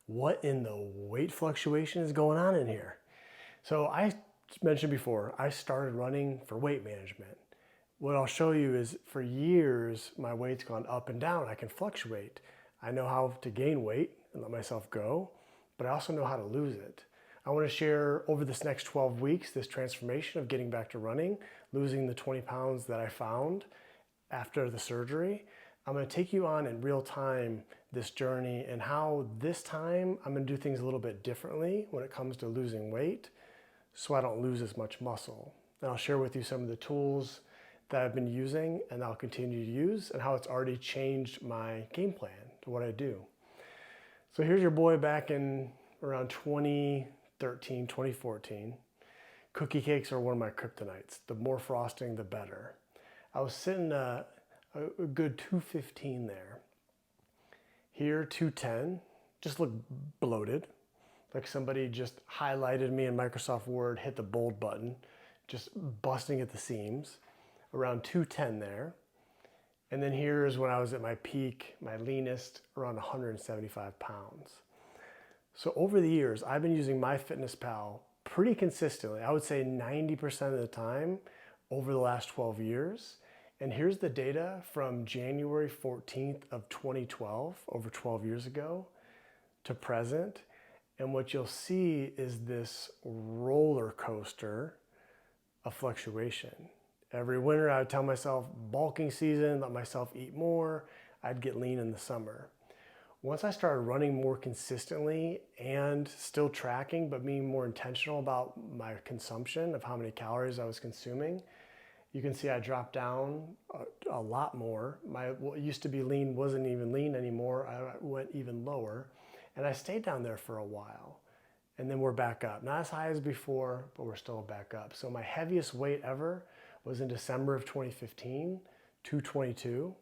What in the weight fluctuation is going on in here? So I mentioned before, I started running for weight management. What I'll show you is for years, my weight's gone up and down. I can fluctuate. I know how to gain weight and let myself go, but I also know how to lose it. I want to share over this next 12 weeks, this transformation of getting back to running, losing the 20 pounds that I found after the surgery. I'm going to take you on in real time this journey and how this time I'm going to do things a little bit differently when it comes to losing weight so I don't lose as much muscle. And I'll share with you some of the tools that I've been using and I'll continue to use and how it's already changed my game plan to what I do. So here's your boy back in around 2013, 2014. Cookie cakes are one of my kryptonites. The more frosting, the better. I was sitting a good 215 there. Here, 210, just looked bloated, like somebody just highlighted me in Microsoft Word, hit the bold button, just busting at the seams. Around 210 there. And then here's when I was at my peak, my leanest, around 175 pounds. So over the years, I've been using MyFitnessPal pretty consistently. I would say 90% of the time over the last 12 years. And here's the data from January 14th of 2012, over 12 years ago, to present. And what you'll see is this roller coaster of fluctuation. Every winter I would tell myself bulking season, let myself eat more, I'd get lean in the summer. Once I started running more consistently and still tracking, but being more intentional about my consumption of how many calories I was consuming, you can see I dropped down a lot more. What used to be lean wasn't even lean anymore. I went even lower and I stayed down there for a while. And then we're back up. Not as high as before, but we're still back up. So my heaviest weight ever was in December of 2015, 222.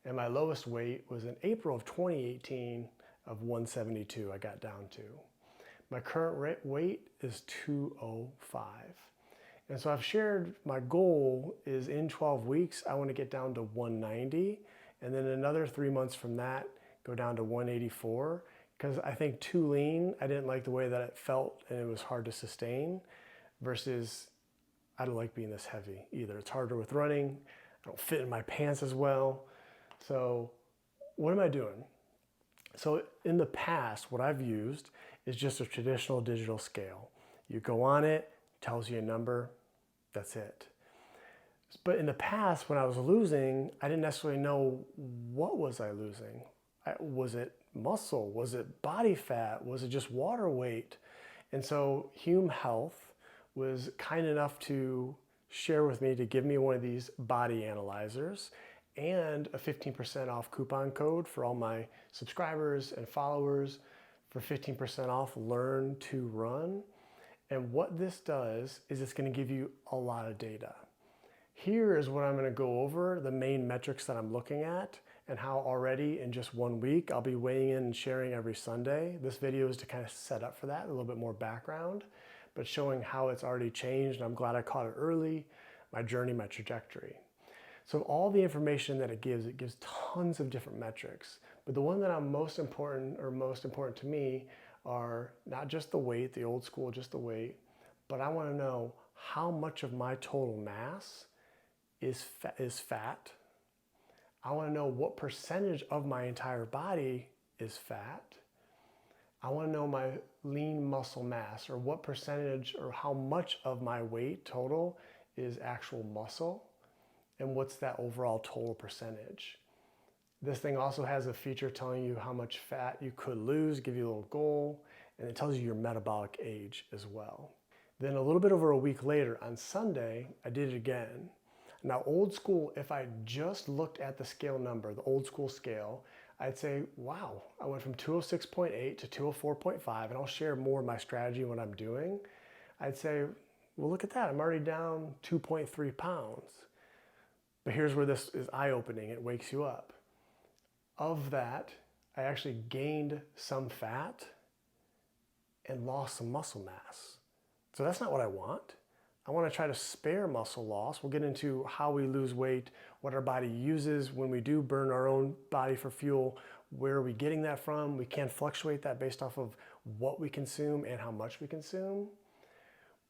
And my lowest weight was in April of 2018 of 172 I got down to. My current weight is 205. And so I've shared my goal is in 12 weeks, I want to get down to 190. And then another 3 months from that, go down to 184. Because I think too lean, I didn't like the way that it felt and it was hard to sustain versus I don't like being this heavy either. It's harder with running. I don't fit in my pants as well. So what am I doing? So in the past, what I've used is just a traditional digital scale. You go on it, tells you a number, that's it. But in the past, when I was losing, I didn't necessarily know what was I losing. Was it muscle? Was it body fat? Was it just water weight? And so Hume Health was kind enough to share with me to give me one of these body analyzers and a 15% off coupon code for all my subscribers and followers for 15% off Learn to Run. And what this does is it's going to give you a lot of data. Here is what I'm going to go over, the main metrics that I'm looking at and how already in just 1 week I'll be weighing in and sharing every Sunday. This video is to kind of set up for that, a little bit more background, but showing how it's already changed. And I'm glad I caught it early, my journey, my trajectory. So all the information that it gives tons of different metrics. But the one that I'm most important to me are not just the weight, the old school, just the weight, but I want to know how much of my total mass is fat. I want to know what percentage of my entire body is fat. I want to know my lean muscle mass, or what percentage or how much of my weight total is actual muscle, and what's that overall total percentage. This thing also has a feature telling you how much fat you could lose, give you a little goal, and it tells you your metabolic age as well. Then a little bit over a week later, on Sunday, I did it again. Now, old school, if I just looked at the scale number, the old school scale, I'd say, wow, I went from 206.8 to 204.5, and I'll share more of my strategy and what I'm doing. I'd say, well, look at that. I'm already down 2.3 pounds. But here's where this is eye-opening. It wakes you up. Of that, I actually gained some fat and lost some muscle mass. So that's not what I want. I want to try to spare muscle loss. We'll get into how we lose weight, what our body uses when we do burn our own body for fuel, Where are we getting that from? We can fluctuate that based off of what we consume and how much we consume.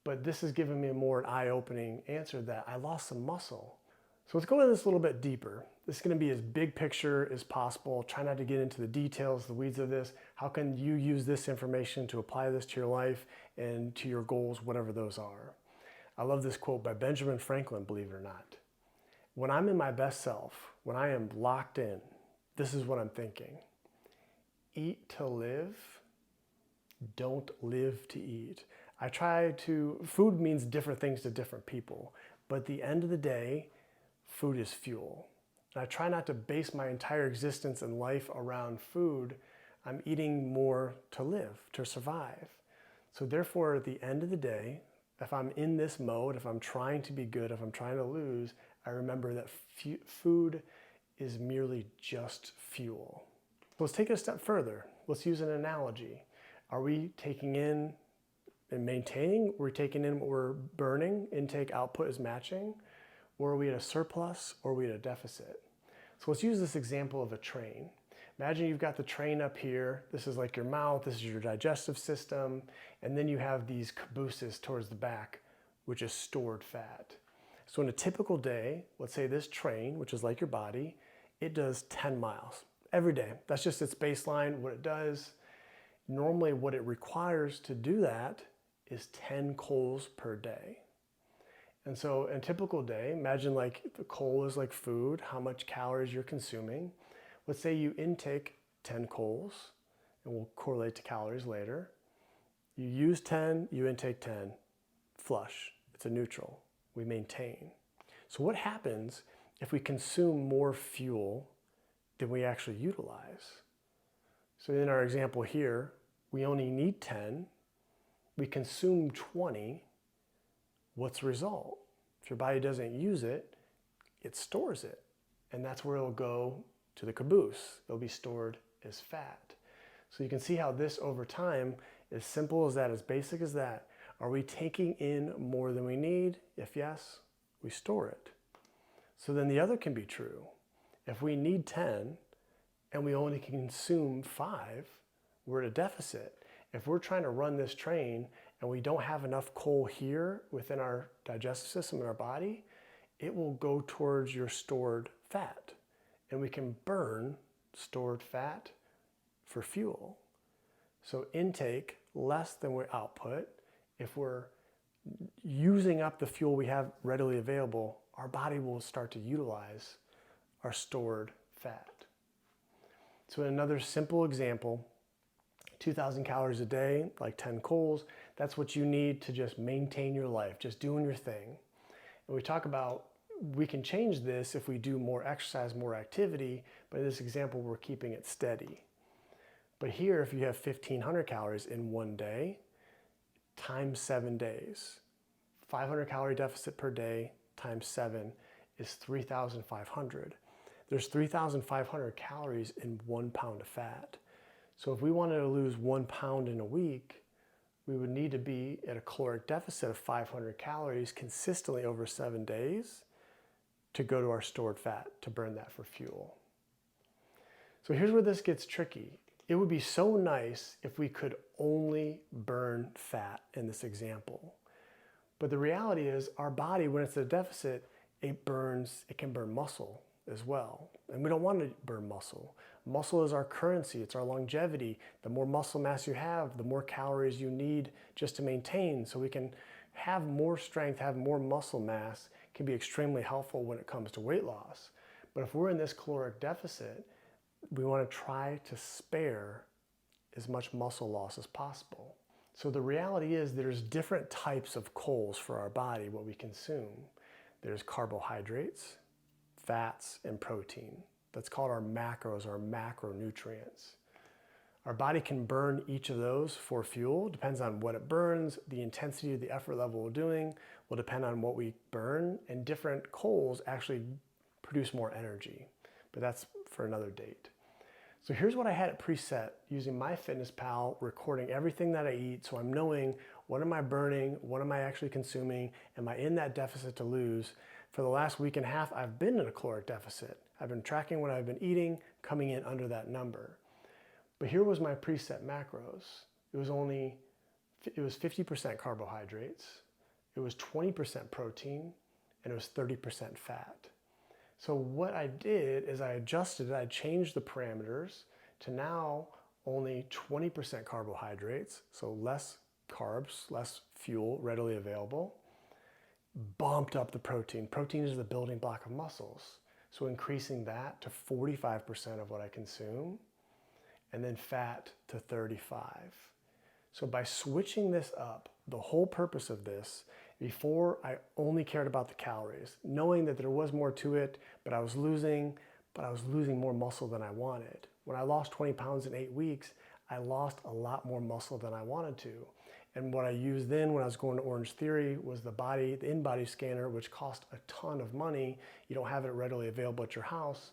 But this has given me a more eye-opening answer that I lost some muscle. So let's go into this a little bit deeper. This is going to be as big picture as possible. Try not to get into the details, the weeds of this. How can you use this information to apply this to your life and to your goals, whatever those are? I love this quote by Benjamin Franklin, believe it or not. When I'm in my best self, when I am locked in, this is what I'm thinking. Eat to live, don't live to eat. Food means different things to different people, but at the end of the day, food is fuel. And I try not to base my entire existence and life around food. I'm eating more to live, to survive. So therefore, at the end of the day, if I'm in this mode, if I'm trying to be good, if I'm trying to lose, I remember that food is merely just fuel. So let's take it a step further. Let's use an analogy. Are we taking in and maintaining? Are we taking in what we're burning? Intake, output is matching? Or are we at a surplus, or are we at a deficit? So let's use this example of a train. Imagine you've got the train up here. This is like your mouth, this is your digestive system, and then you have these cabooses towards the back, which is stored fat. So in a typical day, let's say this train, which is like your body, it does 10 miles every day. That's just its baseline, what it does. Normally what it requires to do that is 10 coals per day. And so in a typical day, imagine like the coal is like food, how much calories you're consuming. Let's say you intake 10 coals, and we'll correlate to calories later. You use 10, you intake 10, flush, it's a neutral, we maintain. So what happens if we consume more fuel than we actually utilize? So in our example here, we only need 10, we consume 20, what's the result? If your body doesn't use it, it stores it. And that's where it'll go to the caboose. It'll be stored as fat. So you can see how this over time, as simple as that, as basic as that, are we taking in more than we need? If yes, we store it. So then the other can be true. If we need 10 and we only can consume 5, we're at a deficit. If we're trying to run this train and we don't have enough coal here within our digestive system in our body, it will go towards your stored fat. And we can burn stored fat for fuel. So intake less than we output. If we're using up the fuel we have readily available, our body will start to utilize our stored fat. So in another simple example, 2,000 calories a day, like 10 coals, that's what you need to just maintain your life, just doing your thing. And we talk about we can change this if we do more exercise, more activity, but in this example, we're keeping it steady. But here, if you have 1,500 calories in one day, times 7 days, 500 calorie deficit per day times 7 is 3,500. There's 3,500 calories in 1 pound of fat. So if we wanted to lose 1 pound in a week, we would need to be at a caloric deficit of 500 calories consistently over 7 days to go to our stored fat, to burn that for fuel. So here's where this gets tricky. It would be so nice if we could only burn fat in this example. But the reality is our body, when it's at a deficit, it can burn muscle as well. And we don't want to burn muscle. Muscle is our currency, it's our longevity. The more muscle mass you have, the more calories you need just to maintain. So we can have more strength, have more muscle mass, can be extremely helpful when it comes to weight loss. But if we're in this caloric deficit, we want to try to spare as much muscle loss as possible. So the reality is there's different types of coals for our body, what we consume. There's carbohydrates, fats, and protein. That's called our macros, our macronutrients. Our body can burn each of those for fuel. Depends on what it burns. The intensity of the effort level we're doing will depend on what we burn, and different coals actually produce more energy. But that's for another date. So here's what I had it preset using MyFitnessPal, recording everything that I eat, so I'm knowing what am I burning, what am I actually consuming, am I in that deficit to lose? For the last week and a half, I've been in a caloric deficit. I've been tracking what I've been eating, coming in under that number. But here was my preset macros. It was 50% carbohydrates, it was 20% protein, and it was 30% fat. So what I did is I adjusted it, I changed the parameters to now only 20% carbohydrates, so less carbs, less fuel readily available. Bumped up the protein. Protein is the building block of muscles. So increasing that to 45% of what I consume, and then fat to 35. So by switching this up, the whole purpose of this, before I only cared about the calories, knowing that there was more to it, but I was losing more muscle than I wanted. When I lost 20 pounds in 8 weeks, I lost a lot more muscle than I wanted to. And what I used then when I was going to Orange Theory was the in-body scanner, which cost a ton of money. You don't have it readily available at your house.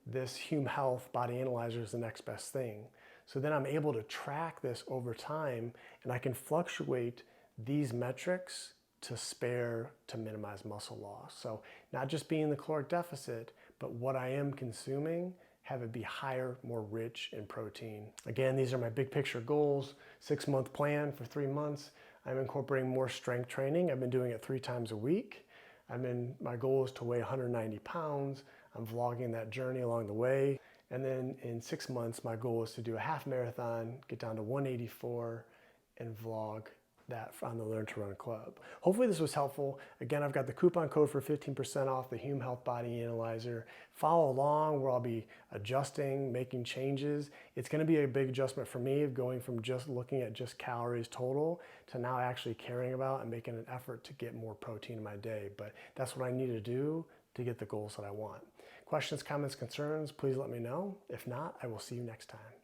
This Hume Health body analyzer is the next best thing. So then I'm able to track this over time, and I can fluctuate these metrics to spare to minimize muscle loss. So not just being in the caloric deficit, but what I am consuming, have it be higher, more rich in protein. Again, these are my big picture goals. 6-month plan for 3 months. I'm incorporating more strength training. I've been doing it 3 times a week. My goal is to weigh 190 pounds. I'm vlogging that journey along the way. And then in 6 months, my goal is to do a half marathon, get down to 184, and vlog that on the Learn to Run Club. Hopefully this was helpful. Again, I've got the coupon code for 15% off the Hume Health Body Analyzer. Follow along where I'll be adjusting, making changes. It's gonna be a big adjustment for me of going from just looking at just calories total to now actually caring about and making an effort to get more protein in my day. But that's what I need to do to get the goals that I want. Questions, comments, concerns, please let me know. If not, I will see you next time.